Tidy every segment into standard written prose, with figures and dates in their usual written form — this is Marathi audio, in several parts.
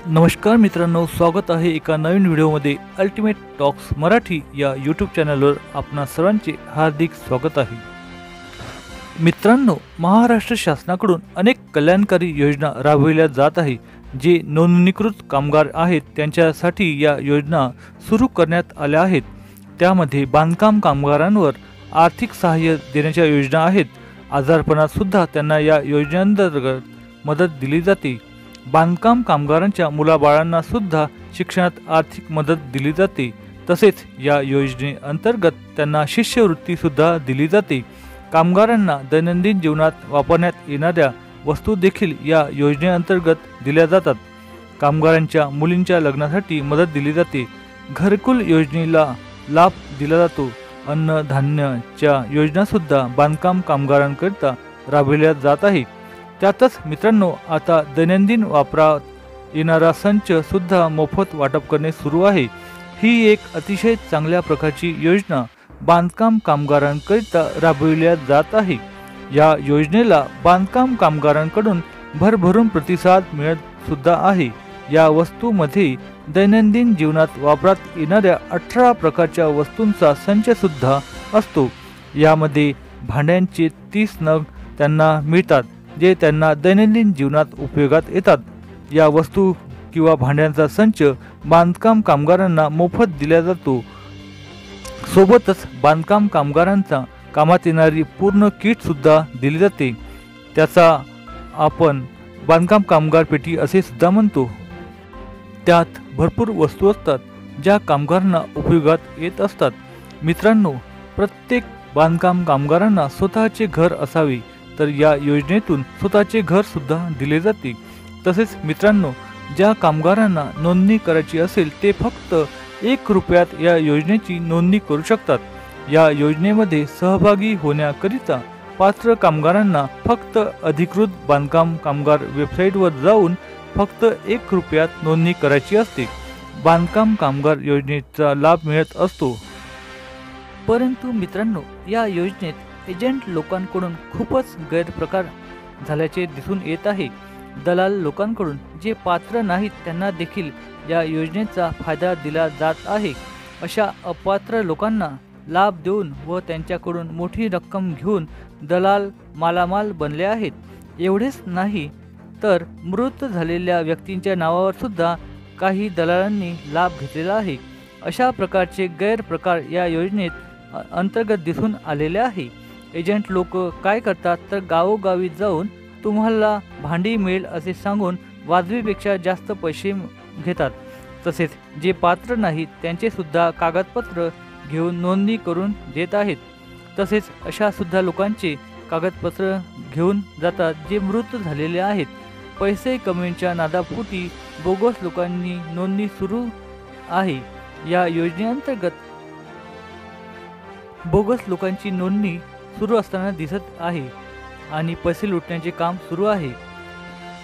नमस्कार मित्रांनो, स्वागत आहे एका नवीन व्हिडिओमध्ये। अल्टिमेट टॉक्स मराठी या यूट्यूब चॅनलवर आपणा सर्वांचे हार्दिक स्वागत आहे। मित्रांनो, महाराष्ट्र शासनाकडून अनेक कल्याणकारी योजना राबविल्या जात आहे। जे नोंदणीकृत कामगार आहेत त्यांच्यासाठी या योजना सुरू करण्यात आल्या आहेत। त्यामध्ये बांधकाम कामगारांवर आर्थिक सहाय्य देण्याच्या योजना आहेत। आजारपणात सुद्धा त्यांना या योजनेअंतर्गत मदत दिली जाते। बांधकाम कामगारांच्या मुलाबाळांना सुद्धा शिक्षणात आर्थिक मदत दिली जाते। तसेच या योजनेअंतर्गत त्यांना शिष्यवृत्ती सुद्धा दिली जाते। कामगारांना दैनंदिन जीवनात वापरण्यात येणाऱ्या वस्तू देखील या योजनेअंतर्गत दिल्या जातात। कामगारांच्या मुलींच्या लग्नासाठी मदत दिली जाते। घरकुल योजनेला लाभ दिला जातो। अन्नधान्याच्या योजना सुद्धा बांधकाम कामगारांकरिता राबविल्या जात आहे। त्यातच मित्रांनो, आता दैनंदिन वापरात येणारा संच सुद्धा मोफत वाटप करणे सुरू आहे। ही एक अतिशय चांगल्या प्रकारची योजना बांधकाम कामगारांकरिता राबविल्या जात आहे। या योजनेला बांधकाम कामगारांकडून भरभरून प्रतिसाद मिळत सुद्धा आहे। या वस्तूमध्ये दैनंदिन जीवनात वापरात येणाऱ्या 18 प्रकारच्या वस्तूंचा संच सुद्धा असतो। यामध्ये भांड्यांचे 30 नग त्यांना मिळतात, जे त्यांना दैनंदिन जीवनात उपयोगात येतात। या वस्तू किंवा भांड्यांचा संच बांधकाम कामगारांना मोफत दिला जातो। सोबतच बांधकाम कामगारांचा कामात येणारी पूर्ण किट सुद्धा दिली जाते। त्याचा आपण बांधकाम कामगार पेटी असे सुद्धा म्हणतो। त्यात भरपूर वस्तू असतात ज्या कामगारांना उपयोगात येत असतात। मित्रांनो, प्रत्येक बांधकाम कामगारांना स्वतःचे घर असावे, तर या योजनेतून स्वतःचे घर सुद्धा दिले जाते। तसेच मित्रांनो, ज्या कामगारांना नोंदणी करायची असेल ते फक्त 1 रुपयात या योजनेची नोंदणी करू शकतात। या योजनेमध्ये सहभागी होण्याकरिता पात्र कामगारांना फक्त अधिकृत बांधकाम कामगार वेबसाईटवर जाऊन फक्त 1 रुपयात नोंदणी करायची असते। बांधकाम कामगार योजनेचा लाभ मिळत असतो। परंतु मित्रांनो, या योजनेत एजंट लोकांकडून खूपच गैरप्रकार झाल्याचे दिसून येत आहे। दलाल लोकांकडून जे पात्र नाहीत त्यांना देखील या योजनेचा फायदा दिला जात आहे। अशा अपात्र लोकांना लाभ देऊन व त्यांच्याकडून मोठी रक्कम घेऊन दलाल मालामाल बनले आहेत। एवढेच नाही तर मृत झालेल्या व्यक्तींच्या नावावर सुद्धा काही दलालांनी लाभ घेतलेला आहे। अशा प्रकारचे गैरप्रकार या योजनेत अंतर्गत दिसून आलेले आहे। एजंट लोक काय करतात तर गावोगावी जाऊन तुम्हाला भांडी मिळेल असे सांगून वाजवीपेक्षा जास्त पैसे घेतात। तसेच जे पात्र नाहीत त्यांचे सुद्धा कागदपत्र घेऊन नोंदणी करून देत आहेत। तसेच अशा सुद्धा लोकांचे कागदपत्र घेऊन जातात जे मृत झालेले आहेत। पैसे कमवण्याच्या नादापोटी बोगस लोकांनी नोंदणी सुरू आहे। या योजनेअंतर्गत बोगस लोकांची नोंदणी सुरू असताना दिसत आहे आणि पैसे लुटण्याचे काम सुरू आहे।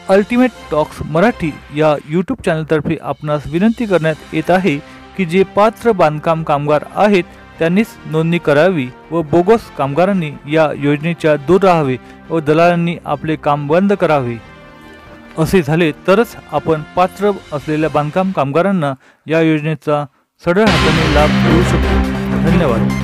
अल्टिमेट टॉक्स मराठी या यूट्यूब चॅनलतर्फे आपणास विनंती करण्यात येत आहे की जे पात्र बांधकाम कामगार आहेत त्यांनीच नोंदणी करावी व बोगस कामगारांनी या योजनेच्या दूर राहावे व दलालांनी आपले काम बंद करावे। असे झाले तरच आपण पात्र असलेल्या बांधकाम कामगारांना या योजनेचा सरळ हाताने लाभ देऊ शकतो। धन्यवाद।